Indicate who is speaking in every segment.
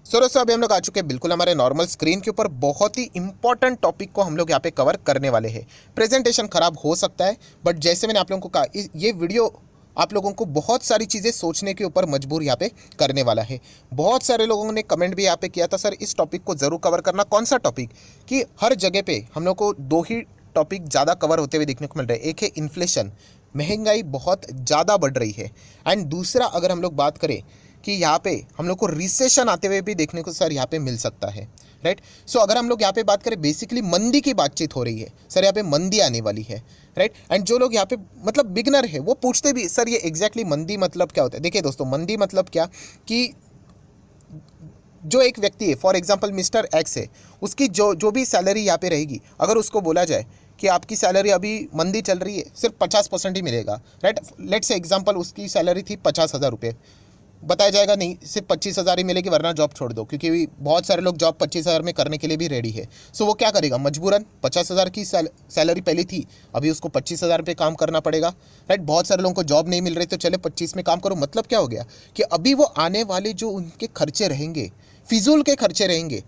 Speaker 1: सो दोस्तों अभी हम लोग आ चुके हैं बिल्कुल हमारे नॉर्मल स्क्रीन के ऊपर। बहुत ही इंपॉर्टेंट टॉपिक को हम लोग यहाँ पे कवर करने वाले हैं। प्रेजेंटेशन खराब हो सकता है, बट जैसे मैंने आप लोगों को कहा, ये वीडियो आप लोगों को बहुत सारी चीज़ें सोचने के ऊपर मजबूर यहाँ पे करने वाला है। बहुत सारे लोगों ने कमेंट भी यहाँ पे किया था, सर इस टॉपिक को ज़रूर कवर करना। कौन सा टॉपिक? कि हर जगह पे हम लोग को दो ही टॉपिक ज़्यादा कवर होते हुए देखने को मिल रहे हैं। एक है इन्फ्लेशन, महंगाई बहुत ज़्यादा बढ़ रही है। एंड दूसरा अगर हम लोग बात करें कि यहाँ पे हम लोग को रिसेशन आते हुए भी देखने को सर यहाँ पे मिल सकता है, राइट। सो अगर हम लोग यहाँ पे बात करें, बेसिकली मंदी की बातचीत हो रही है सर, यहाँ पे मंदी आने वाली है, राइट। एंड जो लोग यहाँ पे मतलब बिगनर है वो पूछते भी, सर ये एग्जैक्टली मंदी मतलब क्या होता है? देखिए दोस्तों, मंदी मतलब क्या कि जो एक व्यक्ति है, फॉर एग्जांपल मिस्टर एक्स है, उसकी जो जो भी सैलरी यहाँ पे रहेगी, अगर उसको बोला जाए कि आपकी सैलरी अभी मंदी चल रही है, सिर्फ 50% ही मिलेगा, राइट। लेट्स से एग्जांपल उसकी सैलरी थी 50,000 रुपये, बताया जाएगा नहीं सिर्फ 25,000 ही मिलेगी वरना जॉब छोड़ दो, क्योंकि बहुत सारे लोग जॉब 25,000 में करने के लिए भी रेडी है। सो वो क्या करेगा? मजबूरन 50,000 की सैलरी पहले थी, अभी उसको 25,000 पे काम करना पड़ेगा, राइट। बहुत सारे लोगों को जॉब नहीं मिल रही, तो चले 25 में काम करो। मतलब क्या हो गया कि अभी वो आने वाले जो उनके खर्चे रहेंगे, फिजूल के खर्चे रहेंगे,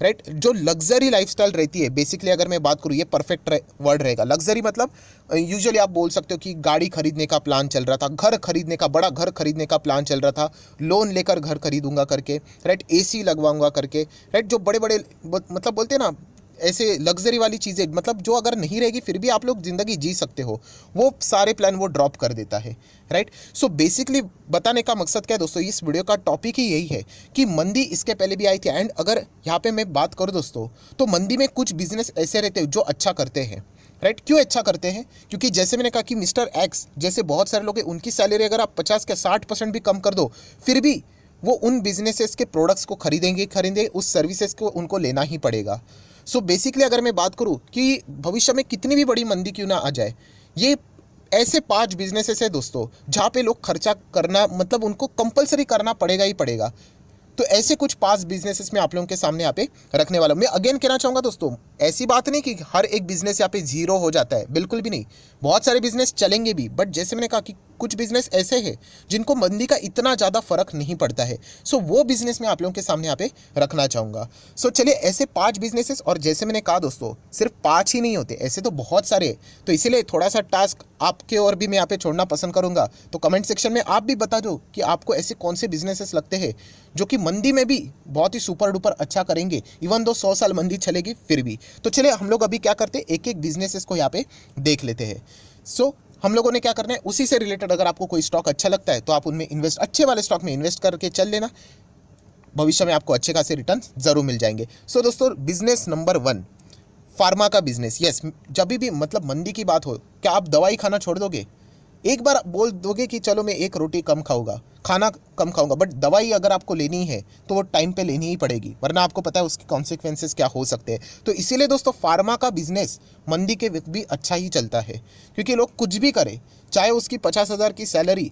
Speaker 1: राइट। जो लग्जरी लाइफस्टाइल रहती है, बेसिकली अगर मैं बात करूँ, ये परफेक्ट वर्ड रहेगा। लग्जरी मतलब यूजुअली आप बोल सकते हो कि गाड़ी खरीदने का प्लान चल रहा था, घर खरीदने का, बड़ा घर खरीदने का प्लान चल रहा था, लोन लेकर घर खरीदूंगा करके, राइट, एसी लगवाऊंगा करके, राइट। जो बड़े बड़े मतलब बोलते हैं ना, ऐसे लग्जरी वाली चीज़ें, मतलब जो अगर नहीं रहेगी फिर भी आप लोग ज़िंदगी जी सकते हो, वो सारे प्लान वो ड्रॉप कर देता है, राइट। सो बेसिकली बताने का मकसद क्या है दोस्तों, इस वीडियो का टॉपिक ही यही है कि मंदी इसके पहले भी आई थी। एंड अगर यहाँ पे मैं बात करूँ दोस्तों, तो मंदी में कुछ बिजनेस ऐसे रहते हैं जो अच्छा करते हैं, राइट। क्यों अच्छा करते हैं? क्योंकि जैसे मैंने कहा कि मिस्टर एक्स जैसे बहुत सारे लोग हैं, उनकी सैलरी अगर आप 50 के 60% भी कम कर दो, फिर भी वो उन बिजनेसेस के प्रोडक्ट्स को खरीदेंगे, उस सर्विसेज को उनको लेना ही पड़ेगा। सो बेसिकली अगर मैं बात करूं कि भविष्य में कितनी भी बड़ी मंदी क्यों ना आ जाए, ये ऐसे 5 बिजनेसेस है दोस्तों जहाँ पे लोग खर्चा करना, मतलब उनको कंपलसरी करना पड़ेगा ही पड़ेगा। तो ऐसे कुछ 5 बिजनेसेस में आप लोगों के सामने यहाँ पे रखने वाला हूँ। मैं अगेन कहना चाहूँगा दोस्तों, ऐसी बात नहीं कि हर एक बिजनेस यहाँ पे जीरो हो जाता है, बिल्कुल भी नहीं। बहुत सारे बिजनेस चलेंगे भी, बट जैसे मैंने कहा कि कुछ बिजनेस ऐसे हैं जिनको मंदी का इतना ज़्यादा फर्क नहीं पड़ता है। सो वो बिजनेस मैं आप लोगों के सामने यहाँ पे रखना चाहूँगा। सो चलिए, ऐसे 5 बिजनेसेस, और जैसे मैंने कहा दोस्तों, सिर्फ 5 ही नहीं होते, ऐसे तो बहुत सारे। तो इसीलिए थोड़ा सा टास्क आपके और भी मैं यहाँ पे छोड़ना पसंद करूँगा। तो कमेंट सेक्शन में आप भी बता दो कि आपको ऐसे कौन से बिजनेसेस लगते हैं जो कि मंदी में भी बहुत ही सुपर डुपर अच्छा करेंगे, इवन दो 100 साल मंदी चलेगी फिर भी। तो चलिए हम लोग अभी क्या करते हैं, एक एक बिजनेसेस को यहाँ पे देख लेते हैं। सो हम लोगों ने क्या करना है, उसी से रिलेटेड अगर आपको कोई स्टॉक अच्छा लगता है तो आप उनमें इन्वेस्ट, अच्छे वाले स्टॉक में इन्वेस्ट करके चल लेना, भविष्य में आपको अच्छे खासे रिटर्न जरूर मिल जाएंगे। सो दोस्तों, बिजनेस नंबर 1, फार्मा का बिजनेस। यस, जब भी मतलब मंदी की बात हो, क्या आप दवाई खाना छोड़ दोगे? एक बार बोल दोगे कि चलो मैं एक रोटी कम खाऊंगा, खाना कम खाऊंगा, बट दवाई अगर आपको लेनी है तो वो टाइम पे लेनी ही पड़ेगी, वरना आपको पता है उसके कॉन्सिक्वेंसेस क्या हो सकते हैं। तो इसीलिए दोस्तों, फार्मा का बिजनेस मंदी के वक्त भी अच्छा ही चलता है, क्योंकि लोग कुछ भी करें, चाहे उसकी 50,000 की सैलरी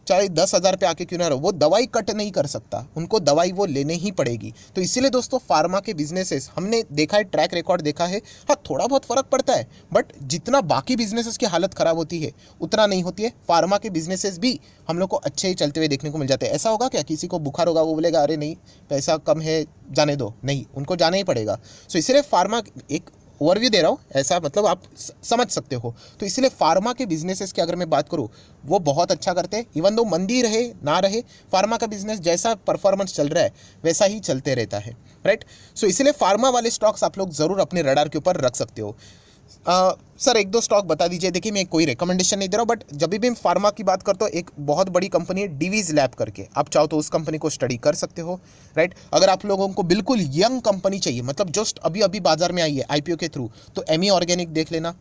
Speaker 1: चाहे 10,000 पे आके क्यों ना रहो, वो दवाई कट नहीं कर सकता, उनको दवाई वो लेने ही पड़ेगी। तो इसीलिए दोस्तों, फार्मा के बिजनेसेस हमने देखा है, ट्रैक रिकॉर्ड देखा है, हाँ थोड़ा बहुत फर्क पड़ता है, बट जितना बाकी बिजनेसेस की हालत खराब होती है उतना नहीं होती है। फार्मा के बिजनेसेस भी हम लोग को अच्छे ही चलते हुए देखने को मिल जाते हैं। ऐसा होगा क्या, किसी को बुखार होगा वो बोलेगा अरे नहीं पैसा कम है जाने दो? नहीं, उनको जाना ही पड़ेगा। सो इसलिए फार्मा, एक ओवरव्यू दे रहा हूँ, ऐसा मतलब आप समझ सकते हो। तो इसलिए फार्मा के बिजनेसेस की अगर मैं बात करूँ, वो बहुत अच्छा करते हैं, इवन दो मंदी रहे ना रहे, फार्मा का बिजनेस जैसा परफॉर्मेंस चल रहा है वैसा ही चलते रहता है, राइट। सो इसलिए फार्मा वाले स्टॉक्स आप लोग जरूर अपने रडार के ऊपर रख सकते हो। सर एक दो स्टॉक बता दीजिए। देखिए, मैं कोई रिकमेंडेशन नहीं दे रहा हूँ, बट जब भी मैं फार्मा की बात करता हूँ, एक बहुत बड़ी कंपनी है डिवीज लैब करके, आप चाहो तो उस कंपनी को स्टडी कर सकते हो, राइट। अगर आप लोगों को बिल्कुल यंग कंपनी चाहिए, मतलब जस्ट अभी अभी बाजार में आई है आईपीओ के थ्रू, तो एमी ऑर्गेनिक देख लेना,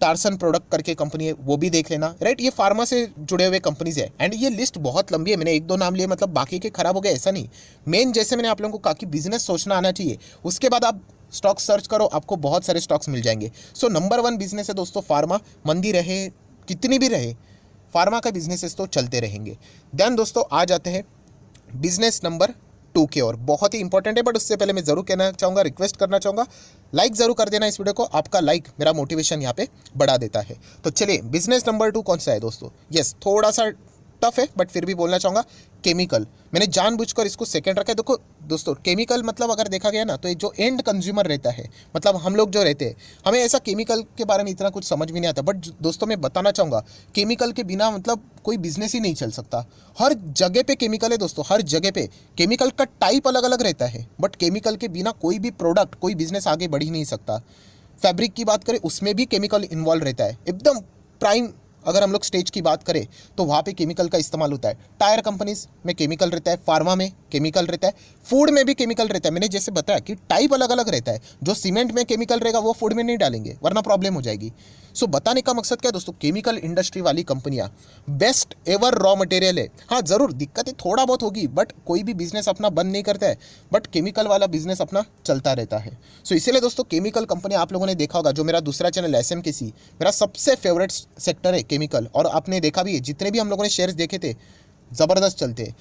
Speaker 1: टार्सन प्रोडक्ट करके कंपनी है वो भी देख लेना, राइट। ये फार्मा से जुड़े हुए कंपनीज है, एंड ये लिस्ट बहुत लंबी है, मैंने एक दो नाम लिए, मतलब बाकी के खराब हो गए ऐसा नहीं। मेन जैसे मैंने आप लोगों को कहा कि बिजनेस सोचना आना चाहिए, उसके बाद आप स्टॉक सर्च करो, आपको बहुत सारे स्टॉक्स मिल जाएंगे। सो नंबर 1 बिजनेस है दोस्तों फार्मा, मंदी रहे कितनी भी रहे, फार्मा का बिजनेसेस तो चलते रहेंगे। देन दोस्तों आ जाते हैं बिजनेस नंबर 2 के, और बहुत ही इंपॉर्टेंट है, बट उससे पहले मैं जरूर कहना चाहूँगा, रिक्वेस्ट करना चाहूँगा, लाइक जरूर कर देना इस वीडियो को, आपका लाइक मेरा मोटिवेशन यहाँ पे बढ़ा देता है। तो चलिए, बिजनेस नंबर 2 कौन सा है दोस्तों? यस, थोड़ा सा टफ है बट फिर भी बोलना चाहूँगा केमिकल। मैंने जानबूझकर इसको सेकंड रखा है। देखो दोस्तों, केमिकल मतलब अगर देखा गया ना तो जो एंड कंज्यूमर रहता है, मतलब हम लोग जो रहते हैं, हमें ऐसा केमिकल के बारे में इतना कुछ समझ भी नहीं आता। बट दोस्तों मैं बताना चाहूँगा, केमिकल के बिना मतलब कोई बिजनेस ही नहीं चल सकता। हर जगह पे केमिकल है दोस्तों, हर जगह पे। केमिकल का टाइप अलग अलग रहता है, बट केमिकल के बिना कोई भी प्रोडक्ट, कोई बिजनेस आगे बढ़ ही नहीं सकता। फैब्रिक की बात करें, उसमें भी केमिकल इन्वॉल्व रहता है। एकदम प्राइम अगर हम लोग स्टेज की बात करें तो वहाँ पे केमिकल का इस्तेमाल होता है। टायर कंपनीज में केमिकल रहता है, फार्मा में केमिकल रहता है, फूड में भी केमिकल रहता है। मैंने जैसे बताया कि टाइप अलग अलग रहता है। जो सीमेंट में केमिकल रहेगा वो फूड में नहीं डालेंगे, वरना प्रॉब्लम हो जाएगी। सो बताने का मकसद क्या है दोस्तों, केमिकल इंडस्ट्री वाली कंपनियां बेस्ट एवर रॉ मटेरियल है। हाँ जरूर दिक्कतें थोड़ा बहुत होगी, बट कोई भी बिजनेस अपना बंद नहीं करता है, बट केमिकल वाला बिजनेस अपना चलता रहता है। सो इसीलिए दोस्तों केमिकल कंपनी आप लोगों ने देखा होगा, जो मेरा दूसरा चैनल SMKC, मेरा सबसे फेवरेट सेक्टर है केमिकल। और आपने देखा भी है, जितने भी हम लोगों ने शेयर्स देखे थे ज़बरदस्त चलते हैं।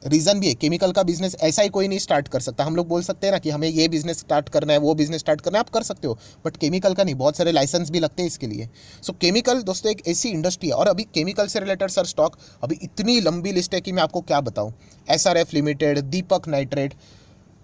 Speaker 1: रीज़न भी है, केमिकल का बिजनेस ऐसा ही कोई नहीं स्टार्ट कर सकता। हम लोग बोल सकते हैं ना कि हमें ये बिजनेस स्टार्ट करना है, वो बिजनेस स्टार्ट करना है, आप कर सकते हो, बट केमिकल का नहीं, बहुत सारे लाइसेंस भी लगते हैं इसके लिए। सो केमिकल दोस्तों एक ऐसी इंडस्ट्री है, और अभी केमिकल से रिलेटेड सर स्टॉक अभी इतनी लंबी लिस्ट है कि मैं आपको क्या बताऊँ। SRF limited, Deepak nitrate,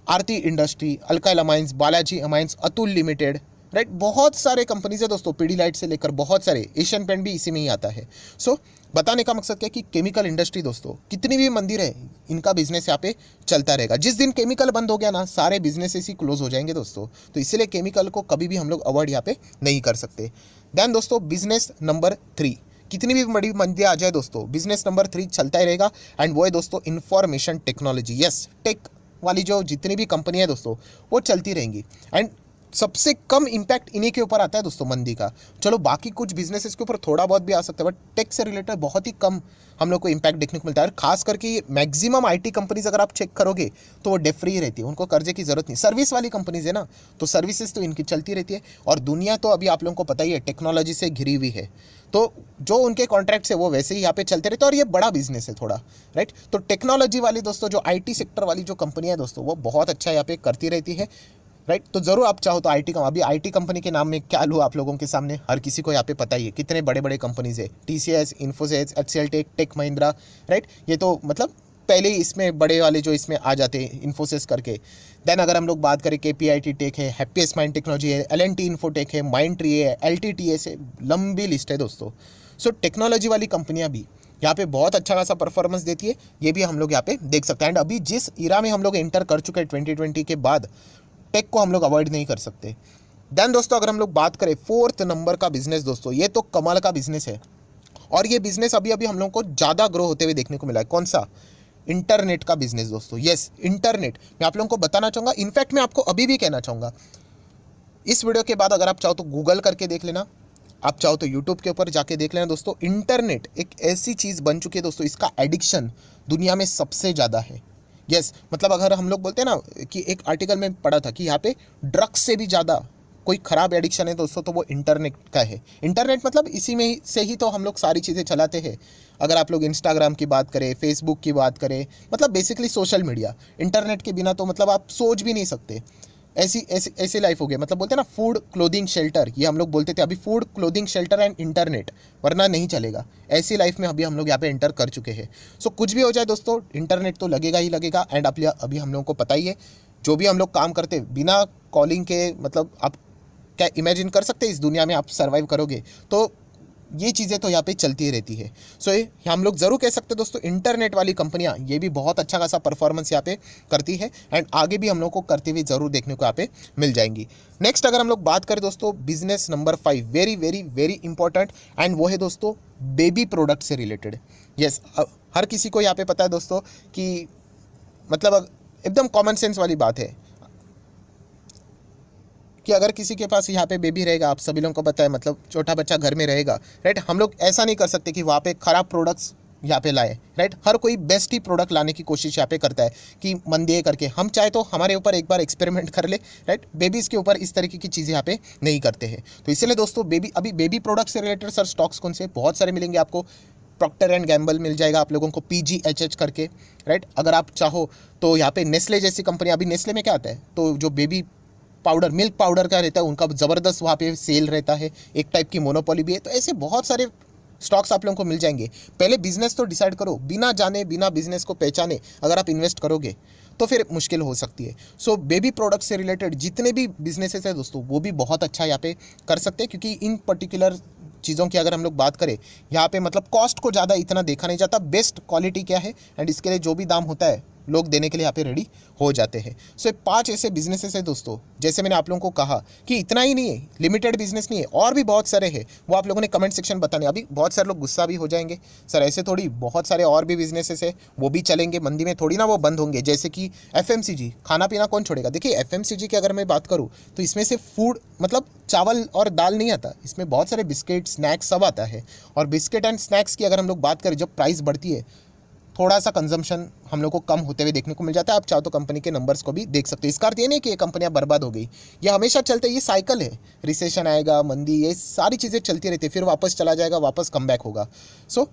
Speaker 1: Aarti industry, alkyl amines, Balaji amines, Atul limited, right, बहुत सारे कंपनीज है दोस्तों, पीडीलाइट से लेकर बहुत सारे, एशियन पेंट भी इसी में ही आता है। सो बताने का मकसद क्या है कि केमिकल इंडस्ट्री दोस्तों, कितनी भी मंदिर है, इनका बिजनेस यहाँ पे चलता रहेगा। जिस दिन केमिकल बंद हो गया ना, सारे बिजनेसेस ही क्लोज हो जाएंगे दोस्तों। तो इसीलिए केमिकल को कभी भी हम लोग अवॉइड यहाँ पे नहीं कर सकते। देन दोस्तों बिजनेस नंबर 3, कितनी भी बड़ी मंदी आ जाए दोस्तों, बिजनेस नंबर 3 चलता ही रहेगा, एंड वो है दोस्तों इंफॉर्मेशन टेक्नोलॉजी। यस, टेक वाली जो जितनी भी कंपनी है दोस्तों, वो चलती रहेंगी। एंड सबसे कम इम्पैक्ट इन्हीं के ऊपर आता है दोस्तों मंदी का। चलो बाकी कुछ बिजनेसेस के ऊपर थोड़ा बहुत भी आ सकता है, बट टेक से रिलेटेड बहुत ही कम हम लोग को इम्पैक्ट देखने को मिलता है। और खास करके मैक्सिमम IT कंपनीज अगर आप चेक करोगे तो वो डेट फ्री रहती है, उनको कर्जे की जरूरत नहीं। सर्विस वाली कंपनीज है ना, तो सर्विसेज तो इनकी चलती रहती है। और दुनिया तो अभी आप लोगों को पता ही है टेक्नोलॉजी से घिरी हुई है, तो जो उनके कॉन्ट्रैक्ट्स है वो वैसे ही यहाँ पे चलते रहते हैं, और ये बड़ा बिजनेस है थोड़ा, राइट। तो टेक्नोलॉजी वाली दोस्तों, जो IT सेक्टर वाली जो कंपनियां है दोस्तों, वो बहुत अच्छा यहाँ पे करती रहती है, राइट। तो जरूर आप चाहो तो अभी IT कंपनी के नाम में क्या लूँ आप लोगों के सामने, हर किसी को यहाँ पे पता ही है कितने बड़े बड़े कंपनीज है, TCS, Infosys, HCL tech, tech Mahindra, right. ये तो मतलब पहले ही इसमें बड़े वाले जो इसमें आ जाते हैं, इन्फोसिस करके। देन अगर हम लोग बात करें, KPIT टेक है, हैप्पीएस्ट माइंड टेक्नोलॉजी है, L&T इन्फोटेक है, माइंडट्री है, LTTS है, लंबी लिस्ट है दोस्तों। सो टेक्नोलॉजी वाली कंपनियां भी यहाँ पे बहुत अच्छा खासा परफॉर्मेंस देती है, ये भी हम लोग यहाँ पे देख सकते हैं। एंड अभी जिस इरा में हम लोग एंटर कर चुके हैं 2020 के बाद, टेक को हम लोग अवॉइड नहीं कर सकते। देन दोस्तों अगर हम लोग बात करें 4th नंबर का बिजनेस दोस्तों, ये तो कमाल का बिजनेस है, और ये बिजनेस अभी अभी हम लोग को ज़्यादा ग्रो होते हुए देखने को मिला है। कौन सा? इंटरनेट का बिजनेस दोस्तों। Yes, internet. मैं आप लोगों को बताना चाहूँगा, इनफैक्ट मैं आपको अभी भी कहना चाहूँगा, इस वीडियो के बाद अगर आप चाहो तो गूगल करके देख लेना, आप चाहो तो यूट्यूब के ऊपर जाके देख लेना दोस्तों। इंटरनेट एक ऐसी चीज़ बन चुकी है दोस्तों, इसका एडिक्शन दुनिया में सबसे ज़्यादा है। यस, मतलब अगर हम लोग बोलते हैं ना कि एक आर्टिकल में पढ़ा था कि यहाँ पे ड्रग्स से भी ज़्यादा कोई ख़राब एडिक्शन है दोस्तों, तो वो इंटरनेट का है। इंटरनेट मतलब इसी में ही से ही तो हम लोग सारी चीज़ें चलाते हैं। अगर आप लोग इंस्टाग्राम की बात करें, फेसबुक की बात करें, मतलब बेसिकली सोशल मीडिया, इंटरनेट के बिना तो मतलब आप सोच भी नहीं सकते। ऐसी ऐसी ऐसी लाइफ हो गई, मतलब बोलते हैं ना फूड, क्लोथिंग, शेल्टर, ये हम लोग बोलते थे, अभी food, clothing, shelter and internet, वरना नहीं चलेगा। ऐसी लाइफ में अभी हम लोग यहाँ पे एंटर कर चुके हैं। सो कुछ भी हो जाए दोस्तों, इंटरनेट तो लगेगा ही लगेगा। एंड अभी हम लोगों को पता ही है, जो भी हम लोग काम करते बिना कॉलिंग के, मतलब आप क्या इमेजिन कर सकते हैं इस दुनिया में आप सर्वाइव करोगे, तो ये चीज़ें तो यहाँ पे चलती ही रहती है। सो ये हम लोग ज़रूर कह सकते हैं दोस्तों, इंटरनेट वाली कंपनियाँ ये भी बहुत अच्छा खासा परफॉर्मेंस यहाँ पे करती है, एंड आगे भी हम लोग को करते हुए ज़रूर देखने को यहाँ पे मिल जाएंगी। नेक्स्ट अगर हम लोग बात करें दोस्तों, business number 5, very very very important, and वो है दोस्तों बेबी प्रोडक्ट से रिलेटेड। यस, हर किसी को यहाँ पे पता है दोस्तों कि मतलब एकदम कॉमन सेंस वाली बात है कि अगर किसी के पास यहाँ पे बेबी रहेगा, आप सभी लोगों को पता है, मतलब छोटा बच्चा घर में रहेगा, राइट। हम लोग ऐसा नहीं कर सकते कि वहाँ पे ख़राब प्रोडक्ट्स यहाँ पे लाए, राइट। हर कोई बेस्ट ही प्रोडक्ट लाने की कोशिश यहाँ पे करता है कि मन दिए करके। हम चाहे तो हमारे ऊपर एक बार एक्सपेरिमेंट कर ले, राइट। बेबीज़ के ऊपर इस तरीके की चीज़ें यहाँ पे नहीं करते हैं। तो इसलिए दोस्तों अभी बेबी प्रोडक्ट से रिलेटेड सर स्टॉक्स कौन से, बहुत सारे मिलेंगे आपको। प्रॉक्टर एंड गैम्बल मिल जाएगा आप लोगों को, PGHH करके, राइट। अगर आप चाहो तो यहाँ पे नेस्ले जैसी कंपनी, अभी नेस्ले में क्या आता है, तो जो बेबी पाउडर, मिल्क पाउडर का रहता है, उनका ज़बरदस्त वहाँ पे सेल रहता है, एक टाइप की मोनोपोली भी है। तो ऐसे बहुत सारे स्टॉक्स आप लोगों को मिल जाएंगे। पहले बिजनेस तो डिसाइड करो, बिना जाने बिना बिजनेस को पहचाने अगर आप इन्वेस्ट करोगे तो फिर मुश्किल हो सकती है। सो बेबी प्रोडक्ट से रिलेटेड जितने भी बिजनेसेस है दोस्तों, वो भी बहुत अच्छा यहाँ पे कर सकते हैं, क्योंकि इन पर्टिकुलर चीज़ों की अगर हम लोग बात करें यहाँ पे मतलब कॉस्ट को ज़्यादा इतना देखा नहीं जाता, बेस्ट क्वालिटी क्या है एंड इसके लिए जो भी दाम होता है लोग देने के लिए यहाँ पे रेडी हो जाते हैं। सो 5 ऐसे बिजनेसेस है दोस्तों, जैसे मैंने आप लोगों को कहा कि इतना ही नहीं है, लिमिटेड बिजनेस नहीं है, और भी बहुत सारे हैं, वो आप लोगों ने कमेंट सेक्शन बताने। अभी बहुत सारे लोग गुस्सा भी हो जाएंगे, सर ऐसे थोड़ी, बहुत सारे और भी बिजनेसेस है वो भी चलेंगे, मंदी में थोड़ी ना वो बंद होंगे। जैसे कि FMCG, खाना पीना कौन छोड़ेगा। देखिए FMCG की अगर मैं बात करूँ तो इसमें से फूड मतलब चावल और दाल नहीं आता, इसमें बहुत सारे बिस्किट स्नैक्स सब आता है। और बिस्किट एंड स्नैक्स की अगर हम लोग बात करें, जब प्राइस बढ़ती है थोड़ा सा कंजम्पशन हम लोग को कम होते हुए देखने को मिल जाता है। आप चाहो तो कंपनी के नंबर्स को भी देख सकते हो। इसका अर्थ ये नहीं कि ये कंपनियां बर्बाद हो गई, ये हमेशा चलते, ये साइकिल है, रिसेशन आएगा, मंदी, ये सारी चीज़ें चलती रहती है, फिर वापस चला जाएगा, वापस कम बैक होगा। सो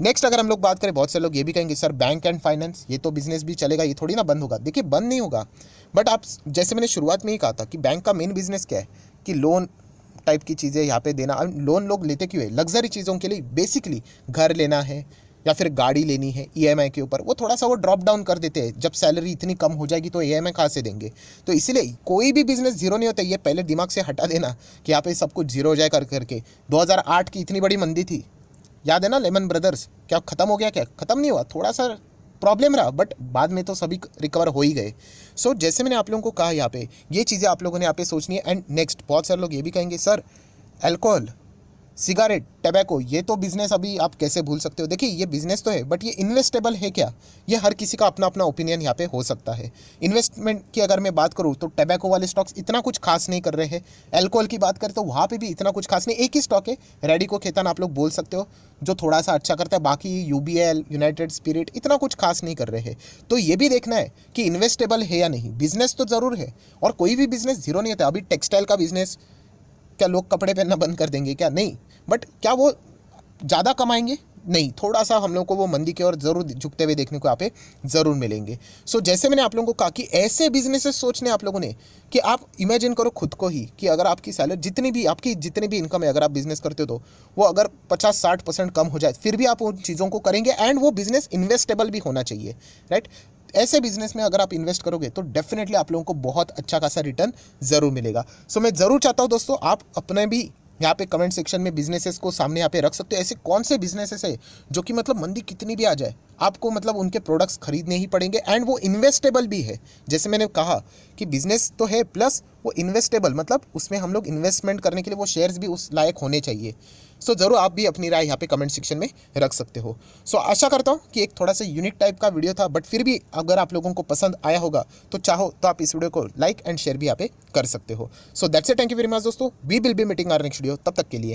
Speaker 1: नेक्स्ट अगर हम लोग बात करें, बहुत से लोग ये भी कहेंगे सर बैंक एंड फाइनेंस ये तो बिजनेस भी चलेगा, ये थोड़ी ना बंद होगा। देखिए बंद नहीं होगा, बट आप जैसे मैंने शुरुआत में ही कहा था कि बैंक का मेन बिजनेस क्या है कि लोन टाइप की चीज़ें यहाँ पे देना। लोन लोग लेते क्यों है? लग्जरी चीज़ों के लिए, बेसिकली घर लेना है या फिर गाड़ी लेनी है EMI के ऊपर, वो थोड़ा सा वो ड्रॉप डाउन कर देते हैं। जब सैलरी इतनी कम हो जाएगी तो EMI कहाँ से देंगे? तो इसीलिए कोई भी बिजनेस जीरो नहीं होता, ये पहले दिमाग से हटा देना कि यहाँ पे सब कुछ जीरो हो जाए करके। 2008 की इतनी बड़ी मंदी थी, याद है ना, लेमन ब्रदर्स, क्या ख़त्म हो गया? क्या ख़त्म नहीं हुआ, थोड़ा सा प्रॉब्लम रहा, बट बाद में तो सभी रिकवर हो ही गए। सो जैसे मैंने आप लोगों को कहा, यहाँ पे ये चीज़ें आप लोगों ने यहाँ पे सोचनी है। एंड नेक्स्ट, बहुत सारे लोग ये भी कहेंगे सर अल्कोहल, सिगारेट, टैबैको ये तो बिजनेस अभी आप कैसे भूल सकते हो। देखिए ये बिजनेस तो है, बट ये इन्वेस्टेबल है क्या? ये हर किसी का अपना अपना ओपिनियन यहाँ पे हो सकता है। इन्वेस्टमेंट की अगर मैं बात करूँ तो टैबैको वाले स्टॉक्स इतना कुछ खास नहीं कर रहे हैं। अल्कोहल की बात करें तो वहाँ पे भी इतना कुछ खास नहीं। एक ही स्टॉक है, रेडिको खेतान आप लोग बोल सकते हो, जो थोड़ा सा अच्छा करता है। बाकी UBL, यूनाइटेड स्पिरिट इतना कुछ खास नहीं कर रहे हैं। तो ये भी देखना है कि इन्वेस्टेबल है या नहीं। बिजनेस तो ज़रूर है, और कोई भी बिजनेस जीरो नहीं होता। अभी टेक्सटाइल का बिजनेस, क्या लोग कपड़े पहनना बंद कर देंगे? क्या नहीं, बट क्या वो ज़्यादा कमाएंगे? नहीं, थोड़ा सा हम लोग को वो मंदी की ओर जरूर झुकते हुए देखने को यहाँ पे जरूर मिलेंगे। सो जैसे मैंने आप लोगों को कहा कि ऐसे बिजनेसेस सोचने आप लोगों ने कि आप इमेजिन करो खुद को ही कि अगर आपकी सैलरी जितनी भी इनकम है, अगर आप बिजनेस करते हो तो वो अगर 50-60% कम हो जाए, फिर भी आप उन चीज़ों को करेंगे। एंड वो बिजनेस इन्वेस्टेबल भी होना चाहिए, राइट। ऐसे बिजनेस में अगर आप इन्वेस्ट करोगे तो डेफिनेटली आप लोगों को बहुत अच्छा खासा रिटर्न जरूर मिलेगा। सो मैं जरूर चाहता हूँ दोस्तों, आप अपने भी यहाँ पे कमेंट सेक्शन में बिजनेसेस को सामने यहाँ पे रख सकते हो। ऐसे कौन से बिजनेसेस है जो कि मतलब मंदी कितनी भी आ जाए आपको मतलब उनके प्रोडक्ट्स खरीदने ही पड़ेंगे, एंड वो इन्वेस्टेबल भी है। जैसे मैंने कहा कि बिजनेस तो है प्लस वो इन्वेस्टेबल, मतलब उसमें हम लोग इन्वेस्टमेंट करने के लिए वो शेयर्स भी उस लायक होने चाहिए। सो ज़रूर आप भी अपनी राय यहाँ पे कमेंट सेक्शन में रख सकते हो। सो आशा करता हूँ कि एक थोड़ा सा यूनिक टाइप का वीडियो था, बट फिर भी अगर आप लोगों को पसंद आया होगा तो चाहो तो आप इस वीडियो को लाइक एंड शेयर भी यहाँ पे कर सकते हो। So that's it, thank you very much दोस्तों, we will be meeting our next video. तब तक के लिए